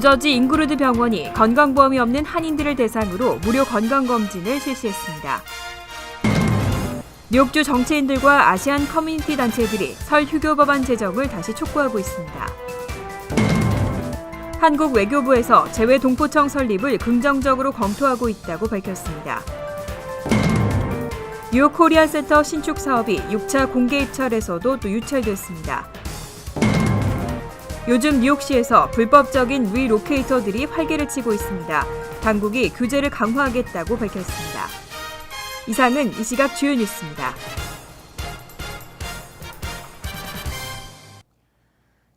뉴저지 잉그루드 병원이 건강보험이 없는 한인들을 대상으로 무료 건강검진을 실시했습니다. 뉴욕주 정치인들과 아시안 커뮤니티 단체들이 설 휴교 법안 제정을 다시 촉구하고 있습니다. 한국 외교부에서 재외 동포청 설립을 긍정적으로 검토하고 있다고 밝혔습니다. 뉴욕 코리안 센터 신축 사업이 6차 공개 입찰에서도 또 유찰됐습니다. 요즘 뉴욕시에서 불법적인 리로케이터들이 활개를 치고 있습니다. 당국이 규제를 강화하겠다고 밝혔습니다. 이상은 이 시각 주요 뉴스입니다.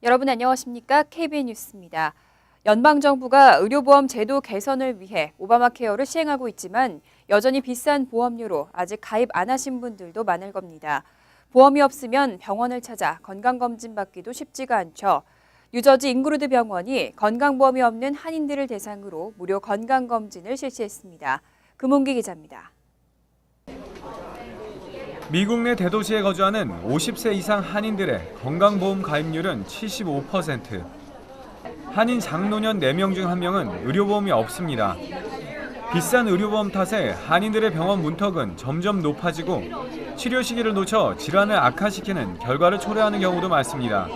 여러분 안녕하십니까? KBN 뉴스입니다. 연방정부가 의료보험 제도 개선을 위해 오바마 케어를 시행하고 있지만 여전히 비싼 보험료로 아직 가입 안 하신 분들도 많을 겁니다. 보험이 없으면 병원을 찾아 건강검진 받기도 쉽지가 않죠. 뉴저지 잉그루드 병원이 건강보험이 없는 한인들을 대상으로 무료 건강검진을 실시했습니다. 금홍기 기자입니다. 미국 내 대도시에 거주하는 50세 이상 한인들의 건강보험 가입률은 75%. 한인 장노년 4명 중 1명은 의료보험이 없습니다. 비싼 의료보험 탓에 한인들의 병원 문턱은 점점 높아지고 치료 시기를 놓쳐 질환을 악화시키는 결과를 초래하는 경우도 많습니다.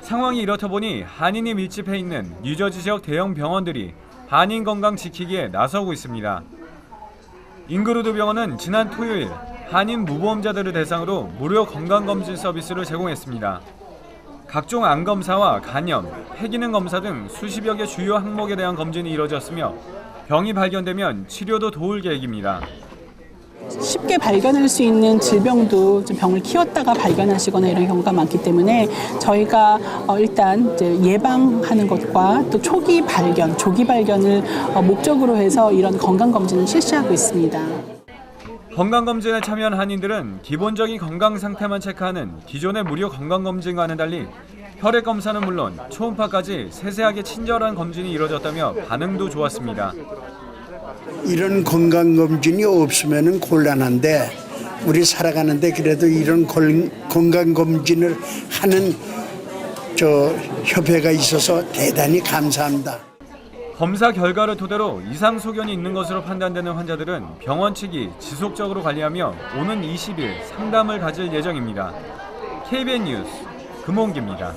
상황이 이렇다 보니 한인이 밀집해 있는 뉴저지 지역 대형 병원들이 한인 건강 지키기에 나서고 있습니다. 잉그루드 병원은 지난 토요일 한인 무보험자들을 대상으로 무료 건강검진 서비스를 제공했습니다. 각종 암검사와 간염, 폐기능 검사 등 수십여 개 주요 항목에 대한 검진이 이뤄졌으며 병이 발견되면 치료도 도울 계획입니다. 쉽게 발견할 수 있는 질병도 좀 병을 키웠다가 발견하시거나 이런 경우가 많기 때문에 저희가 일단 이제 예방하는 것과 또 조기 발견을 목적으로 해서 이런 건강검진을 실시하고 있습니다. 건강검진에 참여한 한인들은 기본적인 건강 상태만 체크하는 기존의 무료 건강검진과는 달리 혈액검사는 물론 초음파까지 세세하게 친절한 검진이 이뤄졌다며 반응도 좋았습니다. 이런 건강검진이 없으면 곤란한데 우리 살아가는데 그래도 이런 건강검진을 하는 협회가 있어서 대단히 감사합니다. 검사 결과를 토대로 이상 소견이 있는 것으로 판단되는 환자들은 병원 측이 지속적으로 관리하며 오는 20일 상담을 가질 예정입니다. KBN 뉴스 금홍기입니다.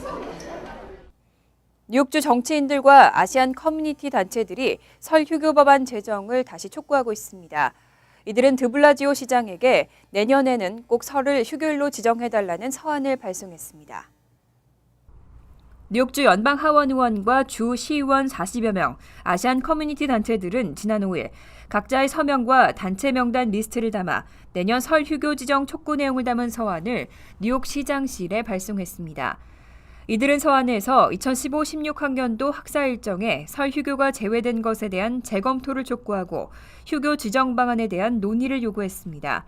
뉴욕주 정치인들과 아시안 커뮤니티 단체들이 설 휴교 법안 제정을 다시 촉구하고 있습니다. 이들은 드블라지오 시장에게 내년에는 꼭 설을 휴교일로 지정해달라는 서한을 발송했습니다. 뉴욕주 연방 하원 의원과 주 시의원 40여 명, 아시안 커뮤니티 단체들은 지난 5일 각자의 서명과 단체 명단 리스트를 담아 내년 설 휴교 지정 촉구 내용을 담은 서한을 뉴욕 시장실에 발송했습니다. 이들은 서한에서 2015-16 학년도 학사 일정에 설 휴교가 제외된 것에 대한 재검토를 촉구하고 휴교 지정 방안에 대한 논의를 요구했습니다.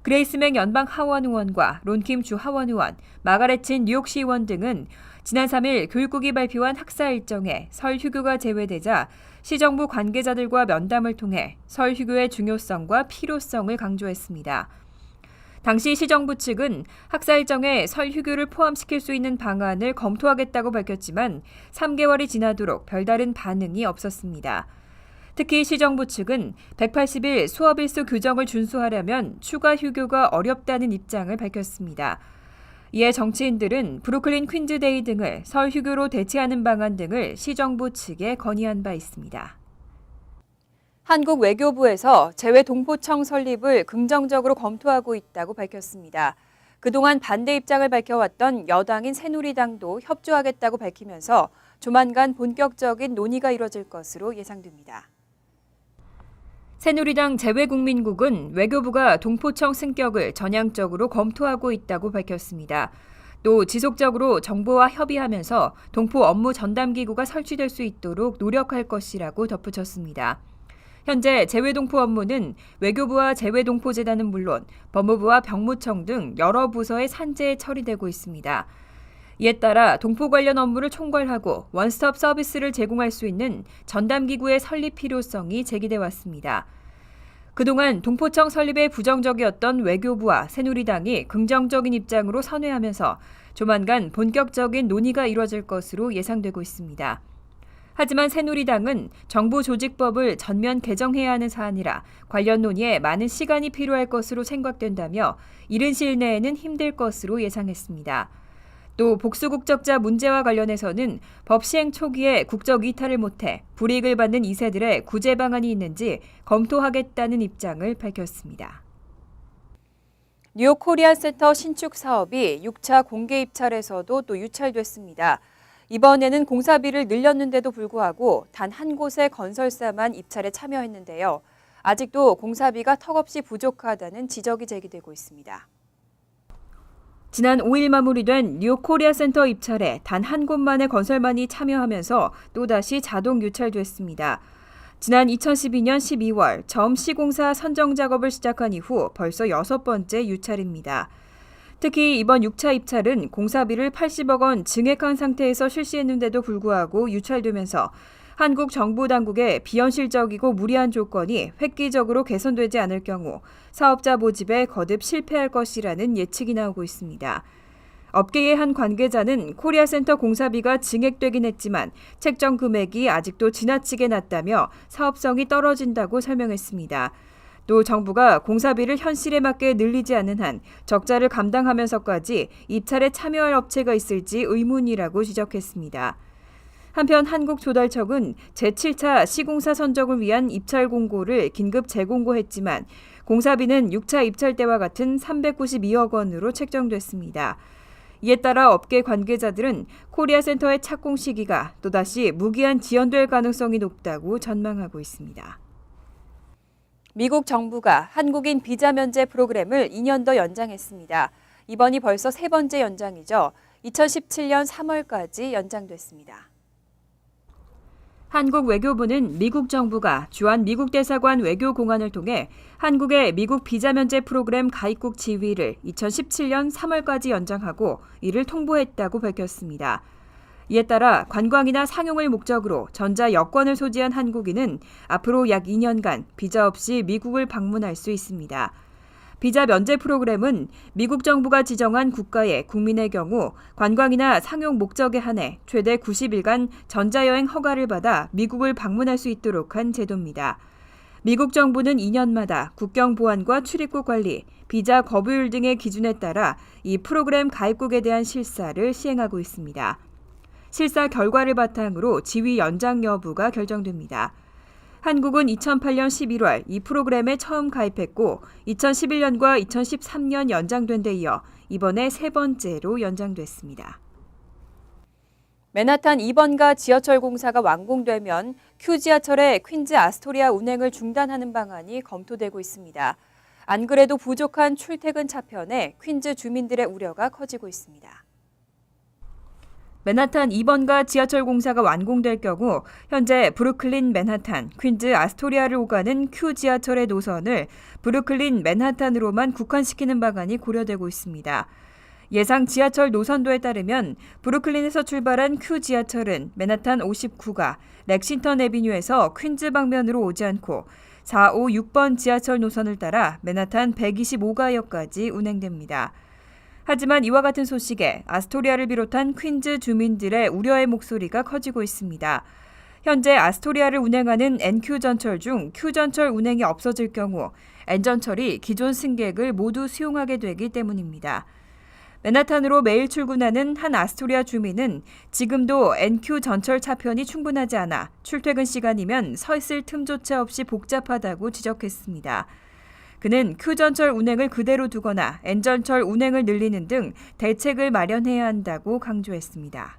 그레이스 맥 연방 하원 의원과 론킴 주 하원 의원, 마가렛 친 뉴욕시 의원 등은 지난 3일 교육국이 발표한 학사 일정에 설 휴교가 제외되자 시정부 관계자들과 면담을 통해 설 휴교의 중요성과 필요성을 강조했습니다. 당시 시정부 측은 학사 일정에 설 휴교를 포함시킬 수 있는 방안을 검토하겠다고 밝혔지만 3개월이 지나도록 별다른 반응이 없었습니다. 특히 시정부 측은 180일 수업일수 규정을 준수하려면 추가 휴교가 어렵다는 입장을 밝혔습니다. 이에 정치인들은 브루클린 퀸즈데이 등을 설 휴교로 대체하는 방안 등을 시정부 측에 건의한 바 있습니다. 한국 외교부에서 재외 동포청 설립을 긍정적으로 검토하고 있다고 밝혔습니다. 그동안 반대 입장을 밝혀왔던 여당인 새누리당도 협조하겠다고 밝히면서 조만간 본격적인 논의가 이뤄질 것으로 예상됩니다. 새누리당 재외국민국은 외교부가 동포청 승격을 전향적으로 검토하고 있다고 밝혔습니다. 또 지속적으로 정부와 협의하면서 동포 업무 전담기구가 설치될 수 있도록 노력할 것이라고 덧붙였습니다. 현재 재외동포 업무는 외교부와 재외동포재단은 물론 법무부와 병무청 등 여러 부서의 산재에 처리되고 있습니다. 이에 따라 동포 관련 업무를 총괄하고 원스톱 서비스를 제공할 수 있는 전담기구의 설립 필요성이 제기돼 왔습니다. 그동안 동포청 설립에 부정적이었던 외교부와 새누리당이 긍정적인 입장으로 선회하면서 조만간 본격적인 논의가 이뤄질 것으로 예상되고 있습니다. 하지만 새누리당은 정부 조직법을 전면 개정해야 하는 사안이라 관련 논의에 많은 시간이 필요할 것으로 생각된다며 이른 시일 내에는 힘들 것으로 예상했습니다. 또 복수국적자 문제와 관련해서는 법 시행 초기에 국적 이탈을 못해 불이익을 받는 2세들의 구제 방안이 있는지 검토하겠다는 입장을 밝혔습니다. 뉴욕 코리안 센터 신축 사업이 6차 공개 입찰에서도 또 유찰됐습니다. 이번에는 공사비를 늘렸는데도 불구하고 단 한 곳의 건설사만 입찰에 참여했는데요. 아직도 공사비가 턱없이 부족하다는 지적이 제기되고 있습니다. 지난 5일 마무리된 뉴욕 코리아 센터 입찰에 단 한 곳만의 건설만이 참여하면서 또다시 자동 유찰됐습니다. 지난 2012년 12월 처음 시공사 선정 작업을 시작한 이후 벌써 6번째 유찰입니다. 특히 이번 6차 입찰은 공사비를 80억 원 증액한 상태에서 실시했는데도 불구하고 유찰되면서 한국 정부 당국의 비현실적이고 무리한 조건이 획기적으로 개선되지 않을 경우 사업자 모집에 거듭 실패할 것이라는 예측이 나오고 있습니다. 업계의 한 관계자는 코리아센터 공사비가 증액되긴 했지만 책정 금액이 아직도 지나치게 낮다며 사업성이 떨어진다고 설명했습니다. 또 정부가 공사비를 현실에 맞게 늘리지 않는 한 적자를 감당하면서까지 입찰에 참여할 업체가 있을지 의문이라고 지적했습니다. 한편 한국조달청은 제7차 시공사 선정을 위한 입찰 공고를 긴급 재공고했지만 공사비는 6차 입찰 때와 같은 392억 원으로 책정됐습니다. 이에 따라 업계 관계자들은 코리아센터의 착공 시기가 또다시 무기한 지연될 가능성이 높다고 전망하고 있습니다. 미국 정부가 한국인 비자 면제 프로그램을 2년 더 연장했습니다. 이번이 벌써 세 번째 연장이죠. 2017년 3월까지 연장됐습니다. 한국 외교부는 미국 정부가 주한 미국 대사관 외교공안을 통해 한국의 미국 비자 면제 프로그램 가입국 지위를 2017년 3월까지 연장하고 이를 통보했다고 밝혔습니다. 이에 따라 관광이나 상용을 목적으로 전자 여권을 소지한 한국인은 앞으로 약 2년간 비자 없이 미국을 방문할 수 있습니다. 비자 면제 프로그램은 미국 정부가 지정한 국가의 국민의 경우 관광이나 상용 목적에 한해 최대 90일간 전자여행 허가를 받아 미국을 방문할 수 있도록 한 제도입니다. 미국 정부는 2년마다 국경 보안과 출입국 관리, 비자 거부율 등의 기준에 따라 이 프로그램 가입국에 대한 실사를 시행하고 있습니다. 실사 결과를 바탕으로 지위 연장 여부가 결정됩니다. 한국은 2008년 11월 이 프로그램에 처음 가입했고 2011년과 2013년 연장된 데 이어 이번에 세 번째로 연장됐습니다. 맨하탄 2번가 지하철 공사가 완공되면 Q지하철의 퀸즈 아스토리아 운행을 중단하는 방안이 검토되고 있습니다. 안 그래도 부족한 출퇴근 차편에 퀸즈 주민들의 우려가 커지고 있습니다. 맨하탄 2번가 지하철 공사가 완공될 경우 현재 브루클린, 맨하탄, 퀸즈, 아스토리아를 오가는 Q 지하철의 노선을 브루클린, 맨하탄으로만 국한시키는 방안이 고려되고 있습니다. 예상 지하철 노선도에 따르면 브루클린에서 출발한 Q 지하철은 맨하탄 59가 렉싱턴 애비뉴에서 퀸즈 방면으로 오지 않고 4, 5, 6번 지하철 노선을 따라 맨하탄 125가역까지 운행됩니다. 하지만 이와 같은 소식에 아스토리아를 비롯한 퀸즈 주민들의 우려의 목소리가 커지고 있습니다. 현재 아스토리아를 운행하는 NQ전철 중 Q전철 운행이 없어질 경우 N전철이 기존 승객을 모두 수용하게 되기 때문입니다. 맨하탄으로 매일 출근하는 한 아스토리아 주민은 지금도 NQ 전철 차편이 충분하지 않아 출퇴근 시간이면 서 있을 틈조차 없이 복잡하다고 지적했습니다. 그는 Q전철 운행을 그대로 두거나 N전철 운행을 늘리는 등 대책을 마련해야 한다고 강조했습니다.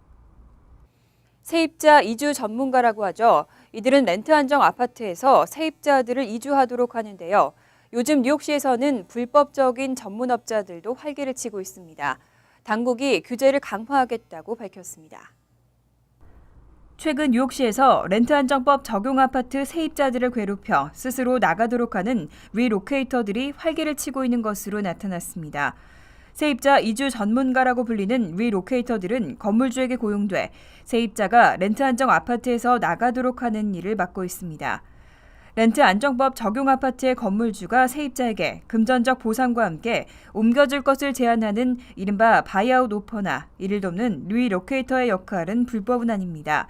세입자 이주 전문가라고 하죠. 이들은 렌트 한정 아파트에서 세입자들을 이주하도록 하는데요. 요즘 뉴욕시에서는 불법적인 전문업자들도 활개를 치고 있습니다. 당국이 규제를 강화하겠다고 밝혔습니다. 최근 뉴욕시에서 렌트 한정법 적용 아파트 세입자들을 괴롭혀 스스로 나가도록 하는 리로케이터들이 활개를 치고 있는 것으로 나타났습니다. 세입자 이주 전문가라고 불리는 리로케이터들은 건물주에게 고용돼 세입자가 렌트 한정 아파트에서 나가도록 하는 일을 맡고 있습니다. 렌트 안정법 적용 아파트의 건물주가 세입자에게 금전적 보상과 함께 옮겨줄 것을 제안하는 이른바 바이아웃 오퍼나 이를 돕는 리로케이터의 역할은 불법은 아닙니다.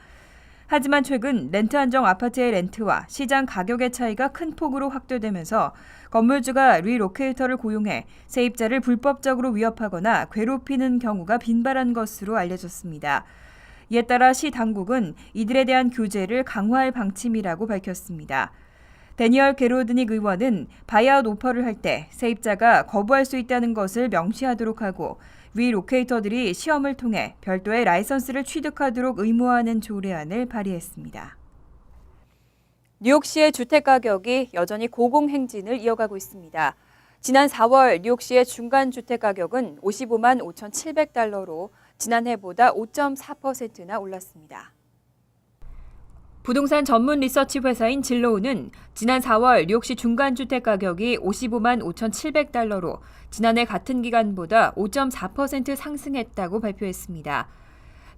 하지만 최근 렌트 안정 아파트의 렌트와 시장 가격의 차이가 큰 폭으로 확대되면서 건물주가 리로케이터를 고용해 세입자를 불법적으로 위협하거나 괴롭히는 경우가 빈발한 것으로 알려졌습니다. 이에 따라 시 당국은 이들에 대한 규제를 강화할 방침이라고 밝혔습니다. 데니얼 게로드닉 의원은 바이아웃 오퍼를 할 때 세입자가 거부할 수 있다는 것을 명시하도록 하고 리로케이터들이 시험을 통해 별도의 라이선스를 취득하도록 의무화하는 조례안을 발의했습니다. 뉴욕시의 주택 가격이 여전히 고공행진을 이어가고 있습니다. 지난 4월 뉴욕시의 중간 주택 가격은 55만 5,700달러로 지난해보다 5.4%나 올랐습니다. 부동산 전문 리서치 회사인 진로우는 지난 4월 뉴욕시 중간주택 가격이 55만 5,700달러로 지난해 같은 기간보다 5.4% 상승했다고 발표했습니다.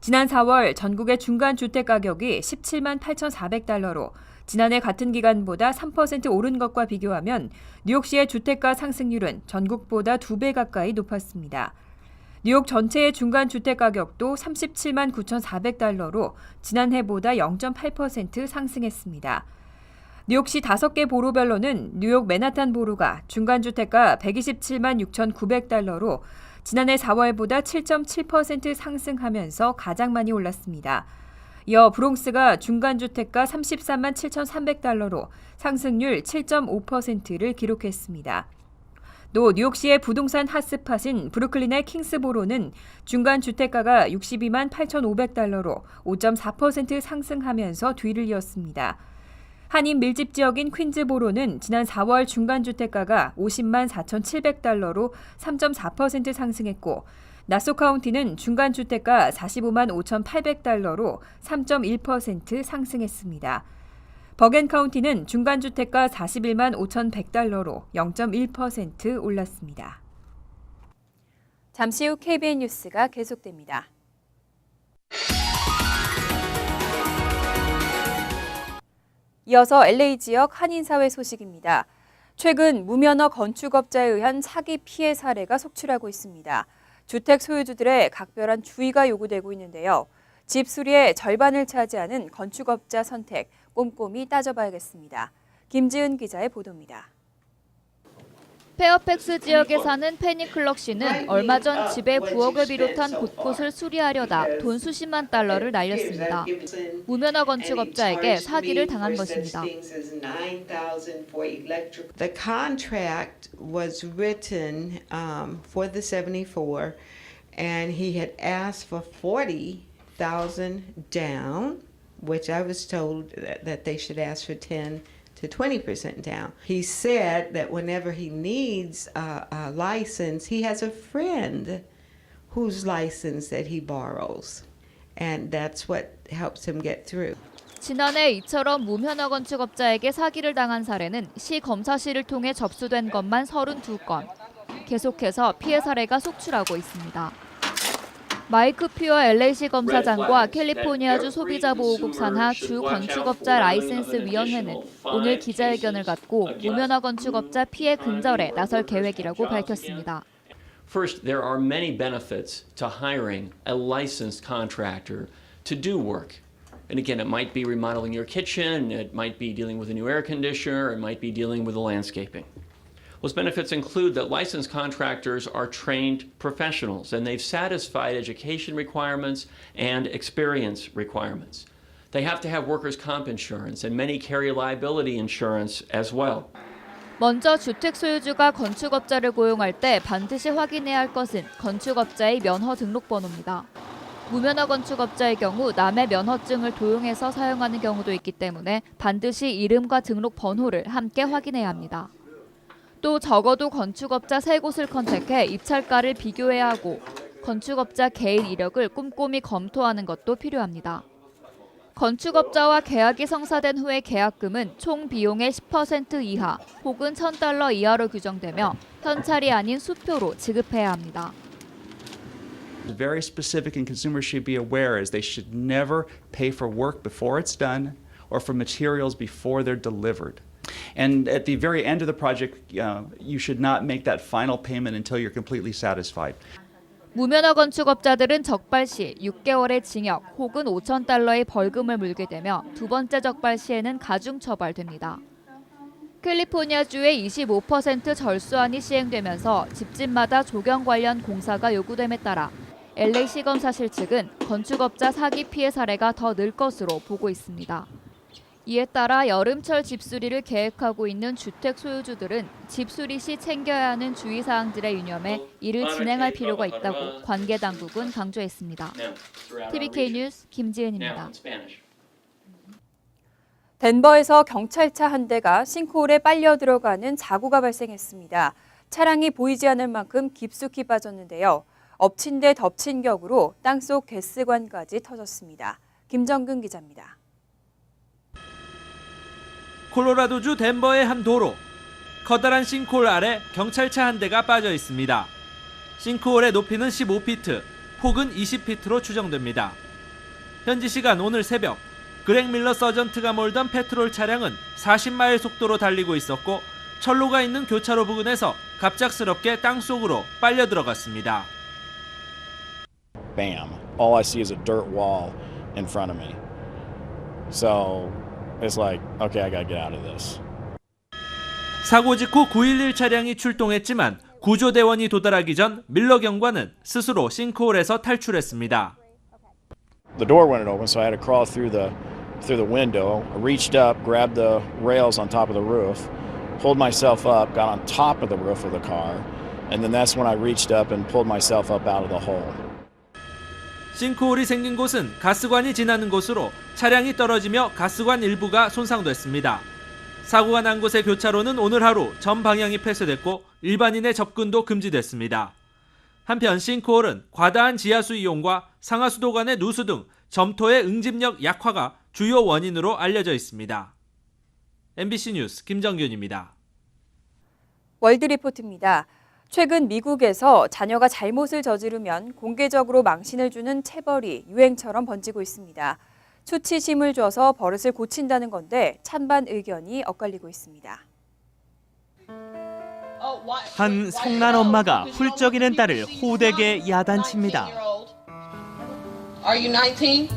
지난 4월 전국의 중간주택 가격이 17만 8,400달러로 지난해 같은 기간보다 3% 오른 것과 비교하면 뉴욕시의 주택가 상승률은 전국보다 2배 가까이 높았습니다. 뉴욕 전체의 중간주택 가격도 37만 9,400달러로 지난해보다 0.8% 상승했습니다. 뉴욕시 5개 보로별로는 뉴욕 맨하탄 보로가 중간주택가 127만 6,900달러로 지난해 4월보다 7.7% 상승하면서 가장 많이 올랐습니다. 이어 브롱스가 중간주택가 33만 7,300달러로 상승률 7.5%를 기록했습니다. 또 뉴욕시의 부동산 핫스팟인 브루클린의 킹스보로는 중간 주택가가 62만 8,500달러로 5.4% 상승하면서 뒤를 이었습니다. 한인 밀집 지역인 퀸즈보로는 지난 4월 중간 주택가가 50만 4,700달러로 3.4% 상승했고 나소 카운티는 중간 주택가 45만 5,800달러로 3.1% 상승했습니다. 버겐 카운티는 중간 주택가 41만 5,100달러로 0.1% 올랐습니다. 잠시 후 KBN 뉴스가 계속됩니다. 이어서 LA 지역 한인사회 소식입니다. 최근 무면허 건축업자에 의한 사기 피해 사례가 속출하고 있습니다. 주택 소유주들의 각별한 주의가 요구되고 있는데요. 집 수리의 절반을 차지하는 건축업자 선택, 꼼꼼히 따져봐야겠습니다. 김지은 기자의 보도입니다. 페어팩스 지역에 사는 페니 클럭 씨는 얼마 전 집의 부엌을 비롯한 곳곳을 수리하려다 돈 수십만 달러를 날렸습니다. 무면허 건축업자에게 사기를 당한 것입니다. The contract was written for the 74, and he had asked for $40,000 down, which I was told that they should ask for 10 to 20% down. He said that whenever he needs a license, he has a friend whose license that he borrows, and that's what helps him get through. 지난해 이처럼 무면허 건축업자에게 사기를 당한 사례는 시 검사실을 통해 접수된 것만 32건. 계속해서 피해 사례가 속출하고 있습니다. 마이크 퓨어 LA시 검사장과 캘리포니아주 소비자보호국 산하 주 건축업자 라이센스 위원회는 오늘 기자회견을 갖고 무면허 건축업자 피해 근절에 나설 계획이라고 밝혔습니다. First, there are many benefits to hiring a licensed contractor to do work. And again, it might be remodeling your kitchen, it might be dealing with a new air conditioner, it might be dealing with the landscaping. Those benefits include that licensed contractors are trained professionals and they've satisfied education requirements and experience requirements. They have to have workers' comp insurance and many carry liability insurance as well. 먼저 주택 소유주가 건축업자를 고용할 때 반드시 확인해야 할 것은 건축업자의 면허 등록번호입니다. 무면허 건축업자의 경우 남의 면허증을 도용해서 사용하는 경우도 있기 때문에 반드시 이름과 등록번호를 함께 확인해야 합니다. 또 적어도 건축업자 3곳을 컨택해 입찰가를 비교해야 하고 건축업자 개인 이력을 꼼꼼히 검토하는 것도 필요합니다. 건축업자와 계약이 성사된 후의 계약금은 총 비용의 10% 이하 혹은 $1,000 이하로 규정되며 현찰이 아닌 수표로 지급해야 합니다. Very specific, and consumers should be aware is they should never pay for work before it's done or for materials before they're delivered. And at the very end of the project, you should not make that final payment until you're completely satisfied. 무면허 건축업자들은 적발 시 6개월의 징역 혹은 $5,000의 벌금을 물게 되며 두 번째 적발 시에는 가중 처벌됩니다. 캘리포니아주의 25% 절수안이 시행되면서 집집마다 조경 관련 공사가 요구됨에 따라 LA시검사실 측은 건축업자 사기 피해 사례가 더 늘 것으로 보고 있습니다. 이에 따라 여름철 집수리를 계획하고 있는 주택 소유주들은 집수리 시 챙겨야 하는 주의사항들에 유념해 이를 진행할 필요가 있다고 관계당국은 강조했습니다. TVK 뉴스 김지은입니다. 덴버에서 경찰차 한 대가 싱크홀에 빨려 들어가는 사고가 발생했습니다. 차량이 보이지 않을 만큼 깊숙이 빠졌는데요. 엎친 데 덮친 격으로 땅속 가스관까지 터졌습니다. 김정근 기자입니다. 콜로라도주 덴버의 한 도로. 커다란 싱크홀 아래 경찰차 한 대가 빠져 있습니다. 싱크홀의 높이는 15피트, 폭은 20피트로 추정됩니다. 현지 시간 오늘 새벽, 그렉 밀러 서전트가 몰던 페트롤 차량은 40마일 속도로 달리고 있었고 철로가 있는 교차로 부근에서 갑작스럽게 땅속으로 빨려 들어갔습니다. Bam. All I see is a dirt wall in front of me. So it's like, okay, I gotta get out of this. 사고 직후 911 차량이 출동했지만 구조대원이 도달하기 전 밀러 경관은 스스로 싱크홀에서 탈출했습니다. The door wouldn't open, so I had to crawl through the window. I reached up, grabbed the rails on top of the roof, pulled myself up, got on top of the roof of the car, and then that's when I reached up and pulled myself up out of the hole. 싱크홀이 생긴 곳은 가스관이 지나는 곳으로 차량이 떨어지며 가스관 일부가 손상됐습니다. 사고가 난 곳의 교차로는 오늘 하루 전 방향이 폐쇄됐고 일반인의 접근도 금지됐습니다. 한편 싱크홀은 과다한 지하수 이용과 상하수도 간의 누수 등 점토의 응집력 약화가 주요 원인으로 알려져 있습니다. MBC 뉴스 김정균입니다. 월드리포트입니다. 최근 미국에서 자녀가 잘못을 저지르면 공개적으로 망신을 주는 체벌이 유행처럼 번지고 있습니다. 수치심을 줘서 버릇을 고친다는 건데 찬반 의견이 엇갈리고 있습니다. 한 성난 엄마가 훌쩍이는 딸을 호되게 야단칩니다. Are you 19?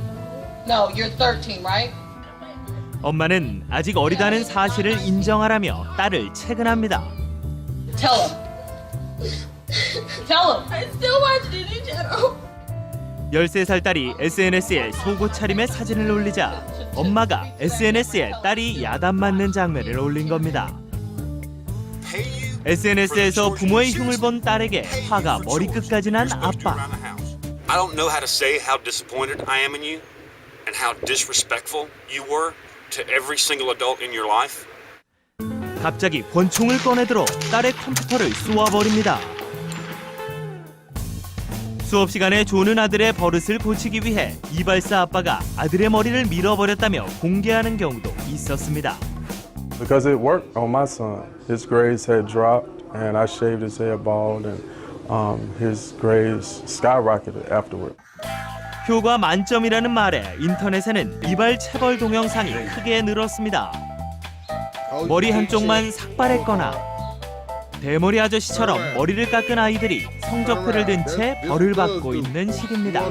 No, you're 13, right? 엄마는 아직 어리다는 사실을 인정하라며 딸을 체근합니다. Tell him. Tell him. I still watch Disney Channel. 13살 딸이 SNS에 속옷 차림의 사진을 올리자 엄마가 SNS에 딸이 야단 맞는 장면을 올린 겁니다. SNS에서 부모의 흉을 본 딸에게 화가 머리끝까지 난 아빠. I don't know how to say how disappointed I am in you and how disrespectful you were to every single adult in your life. 갑자기 권총을 꺼내들어 딸의 컴퓨터를 쏘아버립니다. 수업 시간에 조는 아들의 버릇을 고치기 위해 이발사 아빠가 아들의 머리를 밀어버렸다며 공개하는 경우도 있었습니다. Because it worked on my son. His grades had dropped and I shaved his hair bald and his grades skyrocketed afterward. 효과 만점이라는 말에 인터넷에는 이발 체벌 동영상이 크게 늘었습니다. 머리 한쪽만 삭발했거나 대머리 아저씨처럼 머리를 깎은 아이들이 성적표를 든 채 벌을 받고 있는 시기입니다.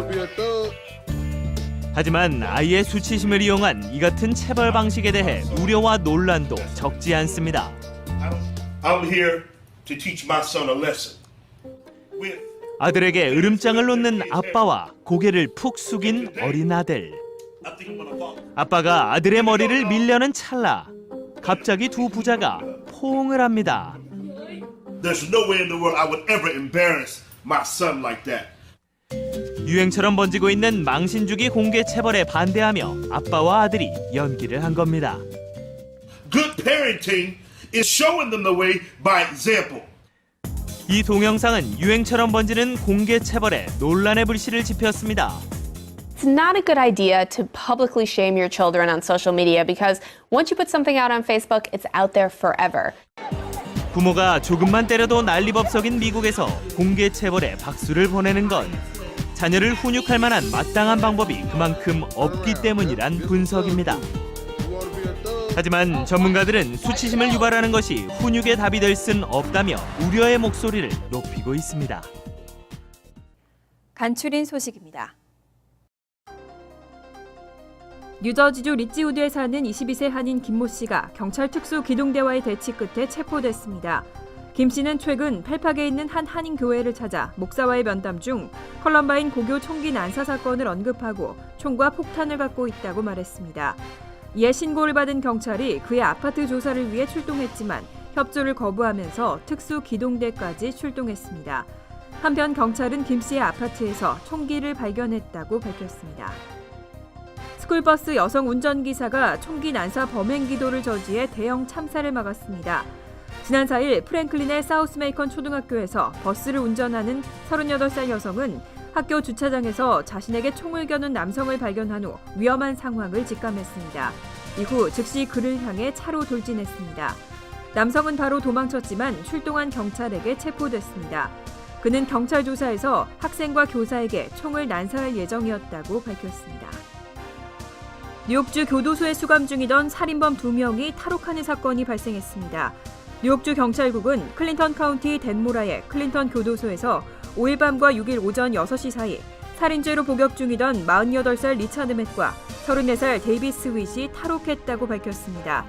하지만 아이의 수치심을 이용한 이 같은 체벌 방식에 대해 우려와 논란도 적지 않습니다. I'm here to teach my son a lesson. 아들에게 으름장을 놓는 아빠와 고개를 푹 숙인 어린 아들. 아빠가 아들의 머리를 밀려는 찰나 갑자기 두 부자가 포옹을 합니다. There's no way in the world I would ever embarrass my son like that. 유행처럼 번지고 있는 망신주기 공개 체벌에 반대하며 아빠와 아들이 연기를 한 겁니다. Good parenting is showing them the way by example. 이 동영상은 유행처럼 번지는 공개 체벌에 논란의 불씨를 지폈습니다. It's not a good idea to publicly shame your children on social media because once you put something out on Facebook, it's out there forever. 부모가 조금만 때려도 난리법석인 미국에서 공개 체벌에 박수를 보내는 건 자녀를 훈육할 만한 마땅한 방법이 그만큼 없기 때문이란 분석입니다. 하지만 전문가들은 수치심을 유발하는 것이 훈육의 답이 될 순 없다며 우려의 목소리를 높이고 있습니다. 간추린 소식입니다. 뉴저지주 리치우드에 사는 22세 한인 김모 씨가 경찰 특수 기동대와의 대치 끝에 체포됐습니다. 김 씨는 최근 펠팍에 있는 한 한인 교회를 찾아 목사와의 면담 중 컬럼바인 고교 총기 난사 사건을 언급하고 총과 폭탄을 갖고 있다고 말했습니다. 이에 신고를 받은 경찰이 그의 아파트 조사를 위해 출동했지만 협조를 거부하면서 특수 기동대까지 출동했습니다. 한편 경찰은 김 씨의 아파트에서 총기를 발견했다고 밝혔습니다. 스쿨버스 여성 운전기사가 총기 난사 범행 기도를 저지해 대형 참사를 막았습니다. 지난 4일 프랭클린의 사우스메이컨 초등학교에서 버스를 운전하는 38살 여성은 학교 주차장에서 자신에게 총을 겨눈 남성을 발견한 후 위험한 상황을 직감했습니다. 이후 즉시 그를 향해 차로 돌진했습니다. 남성은 바로 도망쳤지만 출동한 경찰에게 체포됐습니다. 그는 경찰 조사에서 학생과 교사에게 총을 난사할 예정이었다고 밝혔습니다. 뉴욕주 교도소에 수감 중이던 살인범 2명이 탈옥하는 사건이 발생했습니다. 뉴욕주 경찰국은 클린턴 카운티 덴모라의 클린턴 교도소에서 5일 밤과 6일 오전 6시 사이 살인죄로 복역 중이던 48살 리차드 맷과 34살 데이비스 윗이 탈옥했다고 밝혔습니다.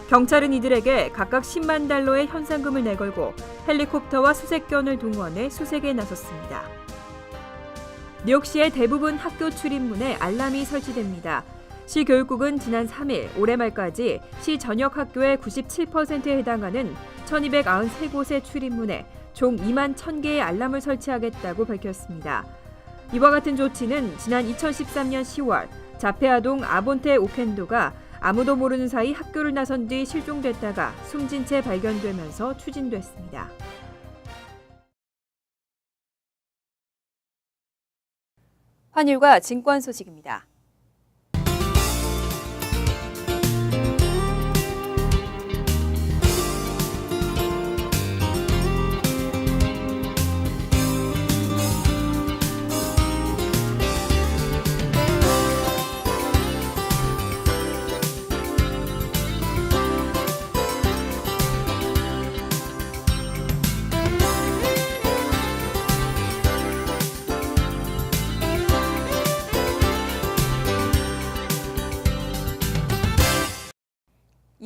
경찰은 이들에게 각각 10만 달러의 현상금을 내걸고 헬리콥터와 수색견을 동원해 수색에 나섰습니다. 뉴욕시의 대부분 학교 출입문에 알람이 설치됩니다. 시교육국은 지난 3일 올해 말까지 시 전역 학교의 97%에 해당하는 1293곳의 출입문에 총 2만 1000개의 알람을 설치하겠다고 밝혔습니다. 이와 같은 조치는 지난 2013년 10월 자페아동 아본테 오켄도가 아무도 모르는 사이 학교를 나선 뒤 실종됐다가 숨진 채 발견되면서 추진됐습니다. 환율과 증권 소식입니다.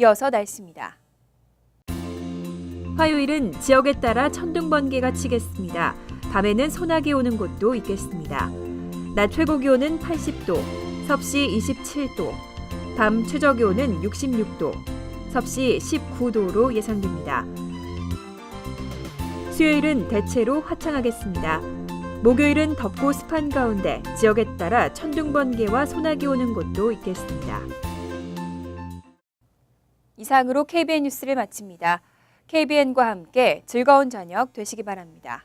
이어서 날씨입니다. 화요일은 지역에 따라 천둥 번개가 치겠습니다. 밤에는 소나기 오는 곳도 있겠습니다. 낮 최고 기온은 80도, 섭씨 27도, 밤 최저 기온은 66도, 섭씨 19도로 예상됩니다. 수요일은 대체로 화창하겠습니다. 목요일은 덥고 습한 가운데 지역에 따라 천둥 번개와 소나기 오는 곳도 있겠습니다. 이상으로 KBN 뉴스를 마칩니다. KBN과 함께 즐거운 저녁 되시기 바랍니다.